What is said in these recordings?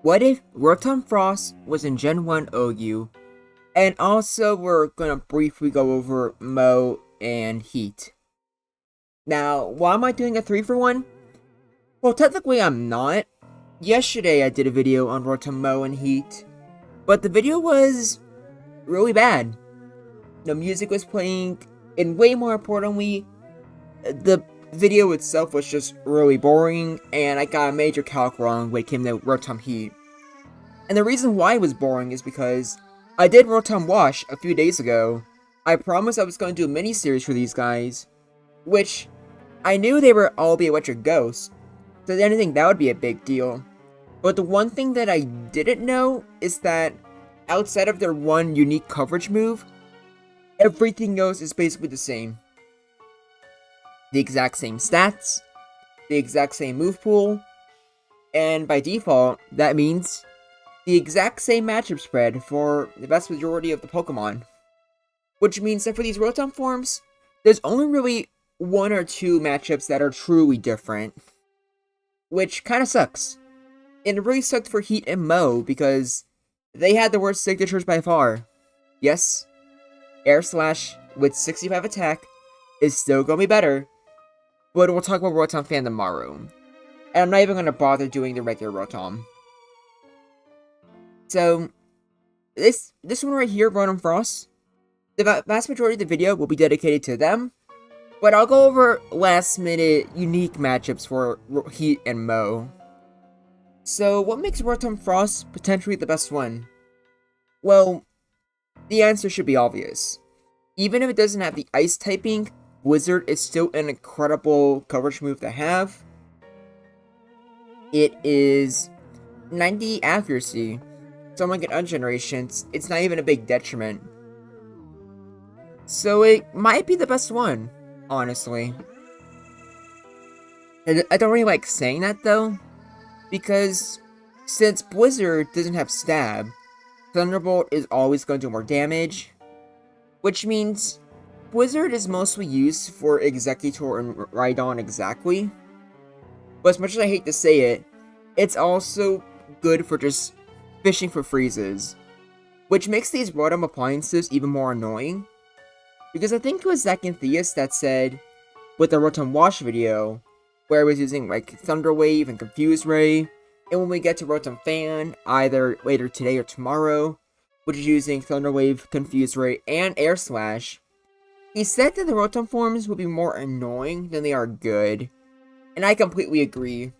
What if ROTOM-FROST was in Gen 1 OU? And also, we're gonna briefly go over Mo and Heat. Now, why am I doing a 3 for 1? Well, technically, I'm not. Yesterday, I did a video on Rotom Mo and Heat, but the video was really bad. The music was playing, and way more importantly, the video itself was just really boring, and I got a major calc wrong when it came to Rotom Heat. And the reason why it was boring is because I did Rotom Wash a few days ago. I promised I was going to do a mini-series for these guys, which I knew they were all be electric ghosts, so I didn't think that would be a big deal. But the one thing that I didn't know is that outside of their one unique coverage move, everything else is basically the same. The exact same stats, the exact same move pool, and by default, that means the exact same matchup spread for the vast majority of the Pokemon. Which means that for these Rotom forms, there's only really one or two matchups that are truly different. Which kinda sucks. And it really sucked for Heat and Mo because they had the worst signatures by far. Yes, Air Slash with 65 attack is still gonna be better, but we'll talk about Rotom Fan tomorrow. And I'm not even gonna bother doing the regular Rotom. So, this one right here, ROTOM-FROST, the vast majority of the video will be dedicated to them, but I'll go over last minute unique matchups for Heat and Mo. So, what makes ROTOM-FROST potentially the best one? Well, the answer should be obvious. Even if it doesn't have the ice typing, Blizzard is still an incredible coverage move to have. It is 90 accuracy, so unlike an Ungenerations, it's not even a big detriment. So it might be the best one, honestly. And I don't really like saying that though, because since Blizzard doesn't have Stab, Thunderbolt is always going to do more damage, which means Blizzard is mostly used for Executor and Rhydon exactly, but as much as I hate to say it, it's also good for just fishing for freezes, which makes these Rotom appliances even more annoying, because I think it was Zach and Theus that said, with the Rotom Wash video, where I was using like Thunder Wave and Confuse Ray, and when we get to Rotom Fan, either later today or tomorrow, which is using Thunder Wave, Confuse Ray, and Air Slash, he said that the Rotom forms will be more annoying than they are good, and I completely agree.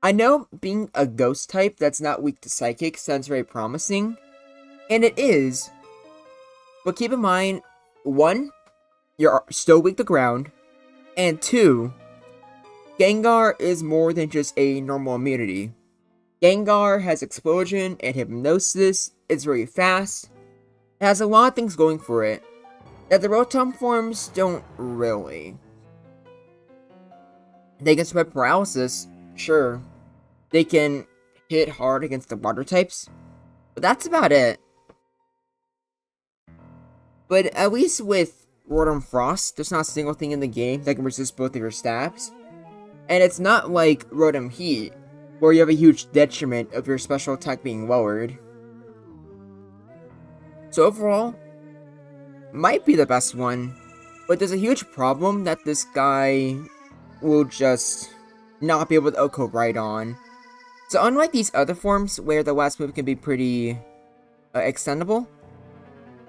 I know being a ghost type that's not weak to Psychic sounds very promising, and it is, but keep in mind, 1, you're still weak to ground, and 2, Gengar is more than just a normal immunity. Gengar has Explosion and Hypnosis, it's very fast, it has a lot of things going for it, that the Rotom forms don't really. They can spread Paralysis, sure. They can hit hard against the water types, but that's about it. But at least with ROTOM-FROST, there's not a single thing in the game that can resist both of your stabs. And it's not like Rotom Heat, where you have a huge detriment of your special attack being lowered. So overall, might be the best one, but there's a huge problem that this guy will just not be able to outcode Rhydon. So unlike these other forms where the last move can be pretty extendable,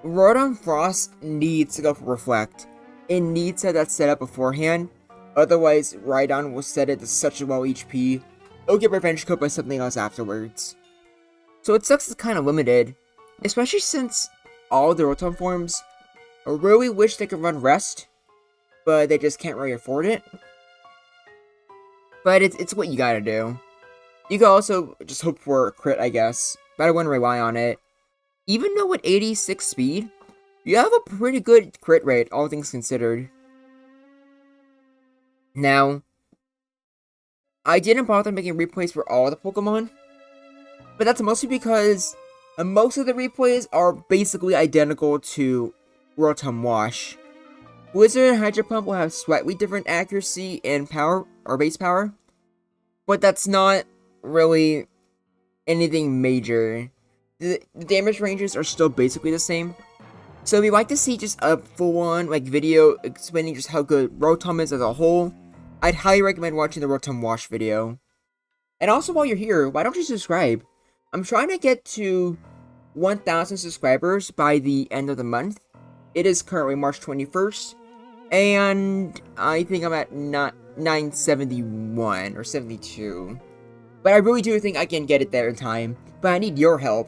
ROTOM-FROST needs to go for Reflect. It needs to have that set up beforehand, otherwise Rhydon will set it to such a low HP, it'll get revenge code by something else afterwards. So it sucks it's kind of limited, especially since all the Rotom forms I really wish they could run Rest, but they just can't really afford it. But it's what you gotta do. You can also just hope for a crit, I guess, but I wouldn't rely on it. Even though with 86 speed, you have a pretty good crit rate, all things considered. Now, I didn't bother making replays for all the Pokemon, but that's mostly because most of the replays are basically identical to Rotom Wash. Blizzard and Hydro Pump will have slightly different accuracy and power, or base power, but that's not really anything major. The damage ranges are still basically the same. So if you'd like to see just a full-on like video explaining just how good Rotom is as a whole, I'd highly recommend watching the Rotom Wash video. And also while you're here, why don't you subscribe? I'm trying to get to 1,000 subscribers by the end of the month. It is currently March 21st, and I think I'm at 971 or 72. But I really do think I can get it there in time, but I need your help.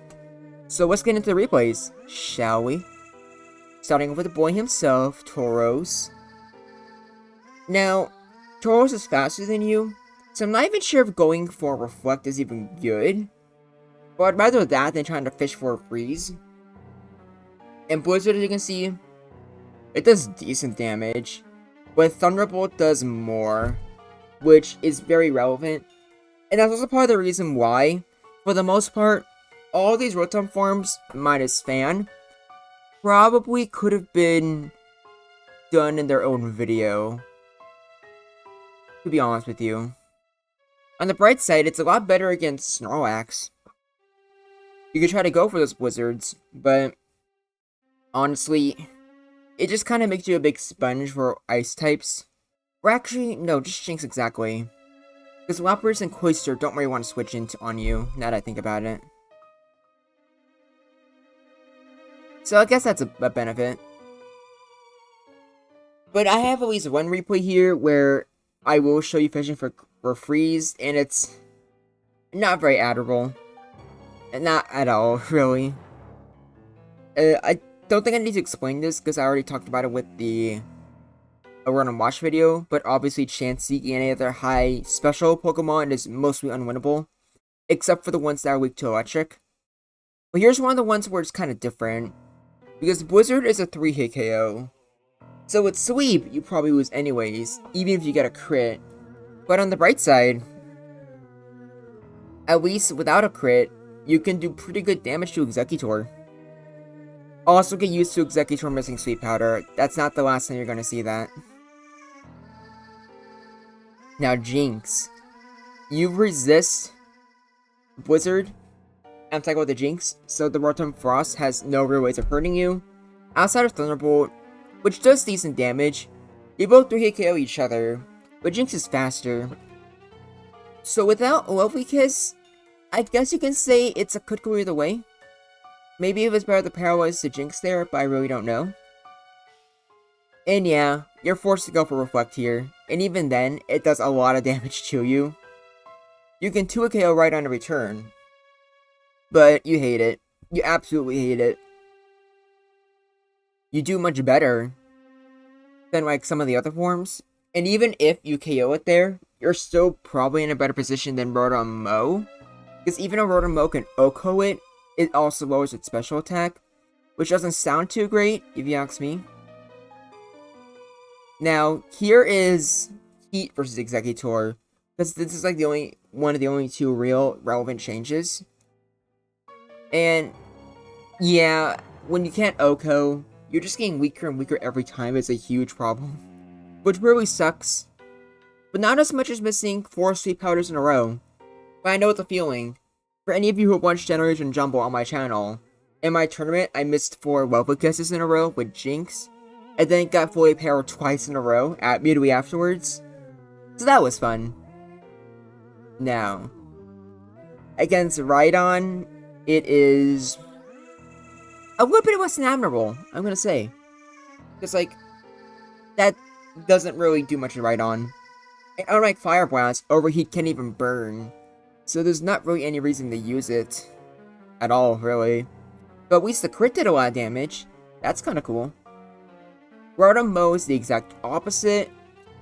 So let's get into the replays, shall we? Starting with the boy himself, Tauros. Now, Tauros is faster than you, so I'm not even sure if going for a Reflect is even good. But I'd rather that than trying to fish for a Freeze. And Blizzard, as you can see, it does decent damage, but Thunderbolt does more, which is very relevant. And that's also part of the reason why, for the most part, all these Rotom forms, minus Fan, probably could have been done in their own video, to be honest with you. On the bright side, it's a lot better against Snorlax. You could try to go for those Blizzards, but honestly, it just kind of makes you a big sponge for ice types. Or actually, no, just Jinx exactly. Because Lapras and Cloyster don't really want to switch on you, now that I think about it. So I guess that's a benefit. But I have at least one replay here where I will show you fishing for Freeze, and it's not very admirable. Not at all, really. I don't think I need to explain this, because I already talked about it with the Rotom-Wash video, but obviously Chansey and any other high special Pokemon is mostly unwinnable, except for the ones that are weak to Electric. But here's one of the ones where it's kind of different, because Blizzard is a 3-hit KO. So with Sweep, you probably lose anyways, even if you get a crit. But on the bright side, at least without a crit, you can do pretty good damage to Exeggutor. Also get used to Exeggutor missing Sweet Powder. That's not the last time you're going to see that. Now Jinx. You resist Blizzard. I'm talking about the Jinx, so the ROTOM-FROST has no real ways of hurting you. Outside of Thunderbolt, which does decent damage, you both 3-hit KO each other, but Jinx is faster. So without Lovely Kiss, I guess you can say it's a could go either way. Maybe it was better to paralyze the Jinx there, but I really don't know. And yeah, you're forced to go for Reflect here, and even then, it does a lot of damage to you. You can 2-hit KO right on a return, but you hate it. You absolutely hate it. You do much better than like some of the other forms, and even if you KO it there, you're still probably in a better position than Rotom-Mo, because even though Rotom-Mo can OHKO it, it also lowers its special attack, which doesn't sound too great, if you ask me. Now, here is Heat versus Exeggutor, because this is like one of the only two real relevant changes. And yeah, when you can't OHKO, you're just getting weaker and weaker every time. It's a huge problem, which really sucks. But not as much as missing 4 Sweet Powders in a row. But I know it's a feeling. For any of you who have watched Generation Jumble on my channel, in my tournament, I missed 4 Lovely Kisses in a row with Jinx, and then got fully parried twice in a row at midway afterwards. So that was fun. Now, against Rhydon, it is a little bit less than admirable, I'm gonna say. Because, like, that doesn't really do much to Rhydon. And unlike Fire Blast, Overheat can't even burn. So there's not really any reason to use it. At all, really. But at least the crit did a lot of damage. That's kinda cool. Rotom-Mo is the exact opposite.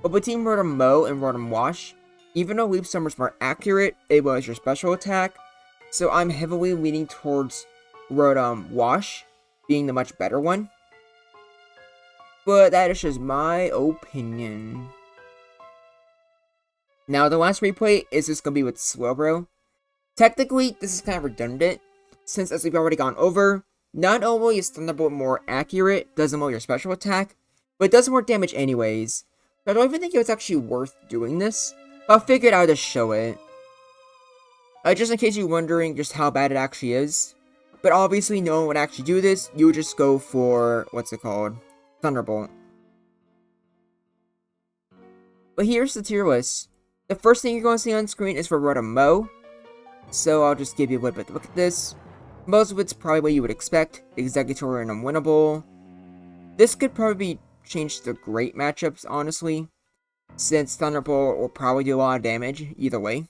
But between Rotom-Mo and Rotom-Wash, even though Leaf Summer is more accurate, it was your special attack. So I'm heavily leaning towards Rotom-Wash being the much better one. But that is just my opinion. Now, the last replay is just going to be with Slowbro. Technically, this is kind of redundant, since as we've already gone over, not only is Thunderbolt more accurate, doesn't lower your special attack, but it does more damage anyways. So I don't even think it was actually worth doing this, but I figured I'd just show it. Just in case you're wondering just how bad it actually is. But obviously no one would actually do this. You would just go for, what's it called? Thunderbolt. But here's the tier list. The first thing you're going to see on screen is for Rotom-Mo. So I'll just give you a little bit to look at this. Most of it's probably what you would expect. Executor and Unwinnable. This could probably change the great matchups, honestly. Since Thunderbolt will probably do a lot of damage, either way.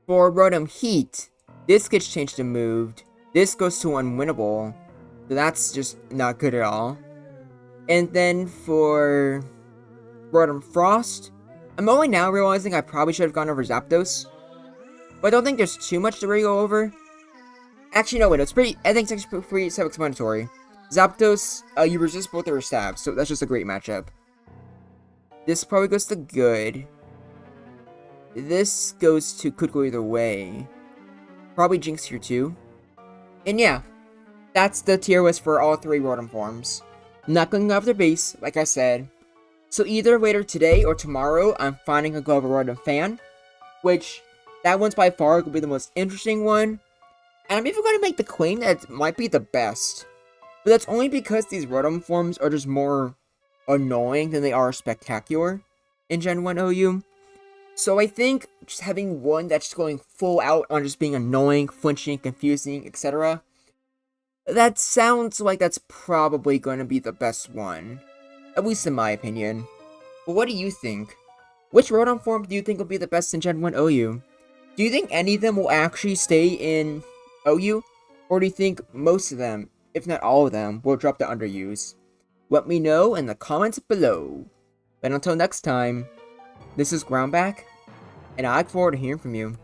For Rotom Heat, this gets changed and moved. This goes to Unwinnable. So that's just not good at all. And then for ROTOM-FROST, I'm only now realizing I probably should have gone over Zapdos. But I don't think there's too much to really go over. Actually, no, wait, I think it's pretty self-explanatory. Zapdos, you resist both their stabs, so that's just a great matchup. This probably goes to good. This could go either way. Probably Jinx here too. And yeah, that's the tier list for all 3 Rotom forms. Not going off their base, like I said. So either later today or tomorrow, I'm finding a Global Rotom fan. Which, that one's by far going to be the most interesting one. And I'm even going to make the claim that it might be the best. But that's only because these Rotom forms are just more annoying than they are spectacular in Gen 1 OU. So I think just having one that's going full out on just being annoying, flinching, confusing, etc. That sounds like that's probably going to be the best one. At least in my opinion. But what do you think? Which Rotom form do you think will be the best in Gen 1 OU? Do you think any of them will actually stay in OU? Or do you think most of them, if not all of them, will drop to underuse? Let me know in the comments below. But until next time, this is Groundback, and I look forward to hearing from you.